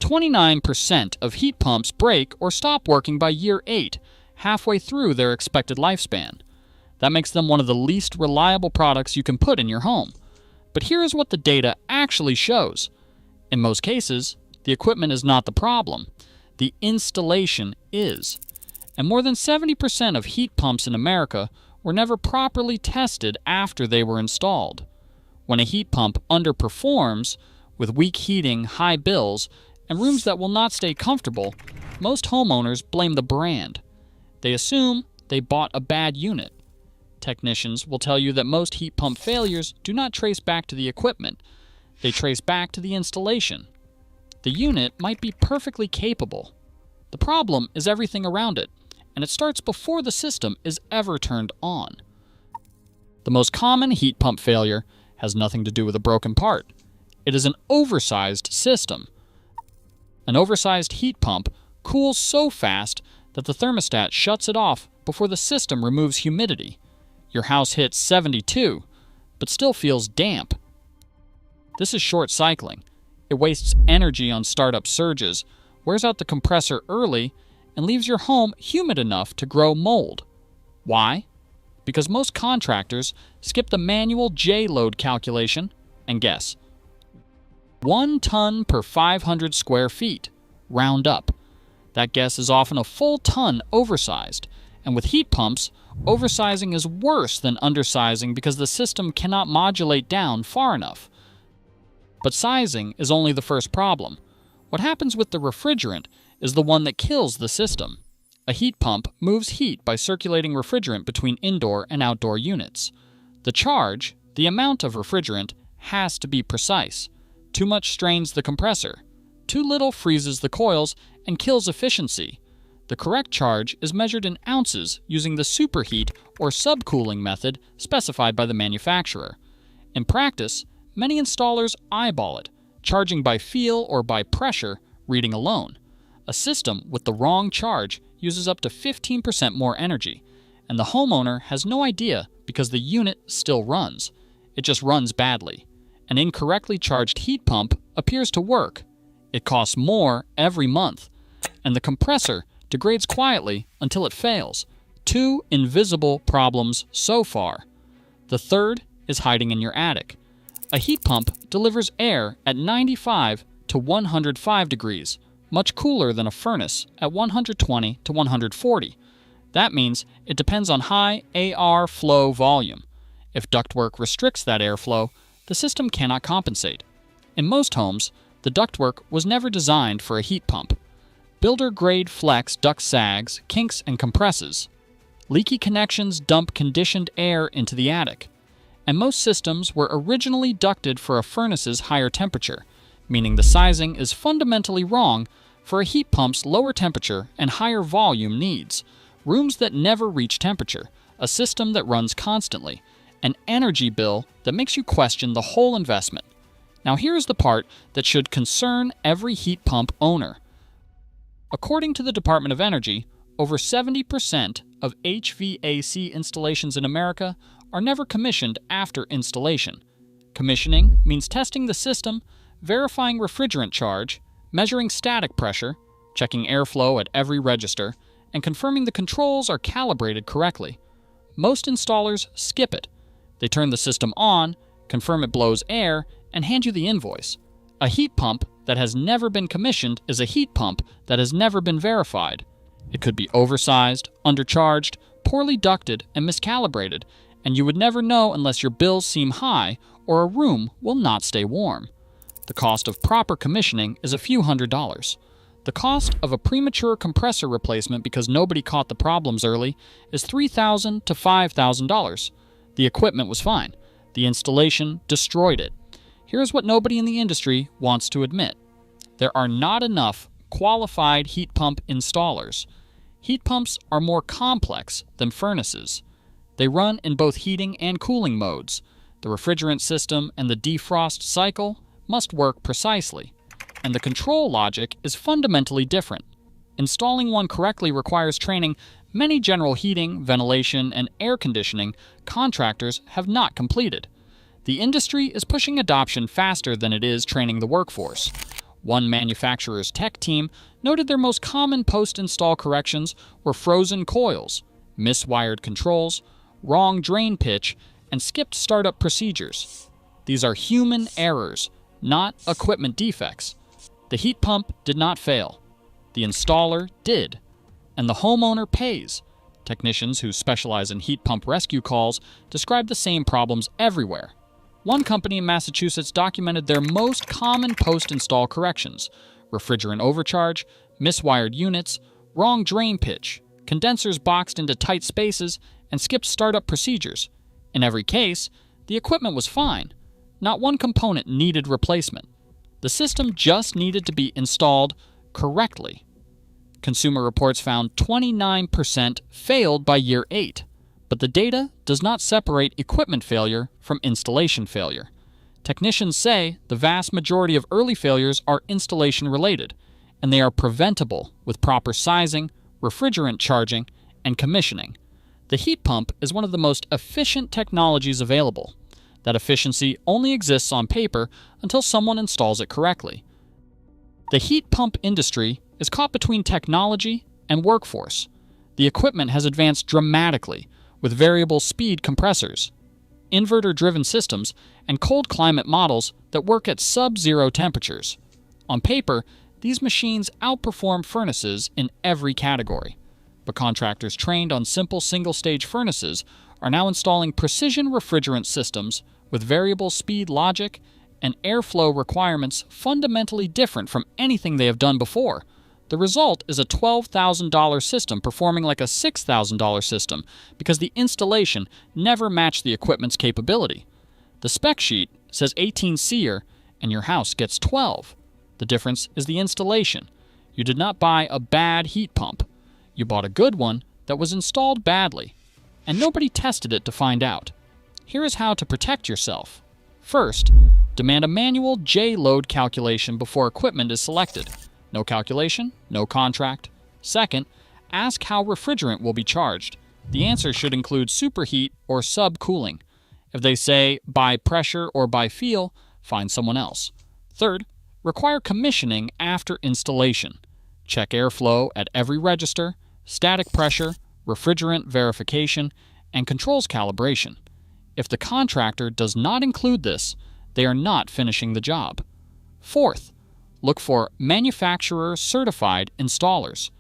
29% of heat pumps break or stop working by year 8, halfway through their expected lifespan. That makes them one of the least reliable products you can put in your home. But here is what the data actually shows. In most cases, the equipment is not the problem. The installation is. And more than 70% of heat pumps in America were never properly tested after they were installed. When a heat pump underperforms, with weak heating, high bills, and rooms that will not stay comfortable, most homeowners blame the brand. They assume they bought a bad unit. Technicians will tell you that most heat pump failures do not trace back to the equipment. They trace back to the installation. The unit might be perfectly capable. The problem is everything around it, and it starts before the system is ever turned on. The most common heat pump failure has nothing to do with a broken part. It is an oversized system. An oversized heat pump cools so fast that the thermostat shuts it off before the system removes humidity. Your house hits 72, but still feels damp. This is short cycling. It wastes energy on startup surges, wears out the compressor early, and leaves your home humid enough to grow mold. Why? Because most contractors skip the manual J-load calculation and guess. 1 ton per 500 square feet, round up. That guess is often a full ton oversized, and with heat pumps, oversizing is worse than undersizing because the system cannot modulate down far enough. But sizing is only the first problem. What happens with the refrigerant is the one that kills the system. A heat pump moves heat by circulating refrigerant between indoor and outdoor units. The charge, the amount of refrigerant, has to be precise. Too much strains the compressor. Too little freezes the coils and kills efficiency. The correct charge is measured in ounces using the superheat or subcooling method specified by the manufacturer. In practice, many installers eyeball it, charging by feel or by pressure, reading alone. A system with the wrong charge uses up to 15% more energy, and the homeowner has no idea because the unit still runs. It just runs badly. An incorrectly charged heat pump appears to work. It costs more every month, and the compressor degrades quietly until it fails. 2 invisible problems so far. The third is hiding in your attic. A heat pump delivers air at 95 to 105 degrees, much cooler than a furnace at 120 to 140. That means it depends on high AR flow volume. If ductwork restricts that airflow, the system cannot compensate. In most homes, the ductwork was never designed for a heat pump. Builder-grade flex duct sags, kinks, and compresses. Leaky connections dump conditioned air into the attic. And most systems were originally ducted for a furnace's higher temperature, meaning the sizing is fundamentally wrong for a heat pump's lower temperature and higher volume needs. Rooms that never reach temperature, a system that runs constantly, an energy bill that makes you question the whole investment. Now here's the part that should concern every heat pump owner. According to the Department of Energy, over 70% of HVAC installations in America are never commissioned after installation. Commissioning means testing the system, verifying refrigerant charge, measuring static pressure, checking airflow at every register, and confirming the controls are calibrated correctly. Most installers skip it. They turn the system on, confirm it blows air, and hand you the invoice. A heat pump that has never been commissioned is a heat pump that has never been verified. It could be oversized, undercharged, poorly ducted, and miscalibrated, and you would never know unless your bills seem high or a room will not stay warm. The cost of proper commissioning is a few $100s. The cost of a premature compressor replacement because nobody caught the problems early is $3,000 to $5,000. The equipment was fine. The installation destroyed it. Here's what nobody in the industry wants to admit. There are not enough qualified heat pump installers. Heat pumps are more complex than furnaces. They run in both heating and cooling modes. The refrigerant system and the defrost cycle must work precisely, and the control logic is fundamentally different. Installing one correctly requires training many general heating, ventilation, and air conditioning contractors have not completed. The industry is pushing adoption faster than it is training the workforce. One manufacturer's tech team noted their most common post-install corrections were frozen coils, miswired controls, wrong drain pitch, and skipped startup procedures. These are human errors, not equipment defects. The heat pump did not fail. The installer did. And the homeowner pays. Technicians who specialize in heat pump rescue calls describe the same problems everywhere. One company in Massachusetts documented their most common post-install corrections: refrigerant overcharge, miswired units, wrong drain pitch, condensers boxed into tight spaces, and skipped startup procedures. In every case, the equipment was fine. Not one component needed replacement. The system just needed to be installed correctly. Consumer Reports found 29% failed by year 8, but the data does not separate equipment failure from installation failure. Technicians say the vast majority of early failures are installation related, and they are preventable with proper sizing, refrigerant charging, and commissioning. The heat pump is one of the most efficient technologies available. That efficiency only exists on paper until someone installs it correctly. The heat pump industry is caught between technology and workforce. The equipment has advanced dramatically with variable speed compressors, inverter-driven systems, and cold climate models that work at sub-zero temperatures. On paper, these machines outperform furnaces in every category. But contractors trained on simple single-stage furnaces are now installing precision refrigerant systems with variable speed logic and airflow requirements fundamentally different from anything they have done before. The result is a $12,000 system performing like a $6,000 system because the installation never matched the equipment's capability. The spec sheet says 18 SEER and your house gets 12. The difference is the installation. You did not buy a bad heat pump. You bought a good one that was installed badly, and nobody tested it to find out. Here is how to protect yourself. First, demand a manual J-load calculation before equipment is selected. No calculation, no contract. Second, ask how refrigerant will be charged. The answer should include superheat or subcooling. If they say by pressure or by feel, find someone else. Third, require commissioning after installation. Check airflow at every register, static pressure, refrigerant verification, and controls calibration. If the contractor does not include this, they are not finishing the job. Fourth, look for manufacturer-certified installers.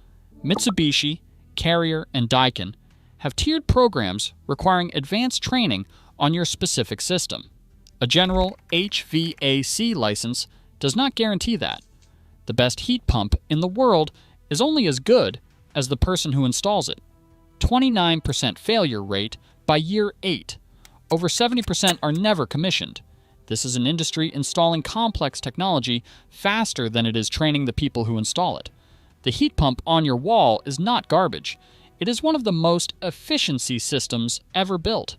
Mitsubishi, Carrier, and Daikin have tiered programs requiring advanced training on your specific system. A general HVAC license does not guarantee that. The best heat pump in the world is only as good as the person who installs it. 29% failure rate by year 8. Over 70% are never commissioned. This is an industry installing complex technology faster than it is training the people who install it. The heat pump on your wall is not garbage. It is one of the most efficiency systems ever built.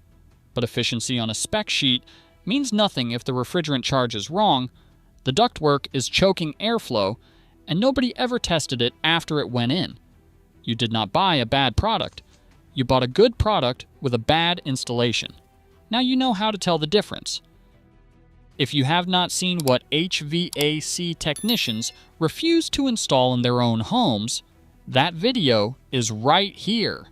But efficiency on a spec sheet means nothing if the refrigerant charge is wrong, the ductwork is choking airflow, and nobody ever tested it after it went in. You did not buy a bad product. You bought a good product with a bad installation. Now you know how to tell the difference. If you have not seen what HVAC technicians refuse to install in their own homes, that video is right here.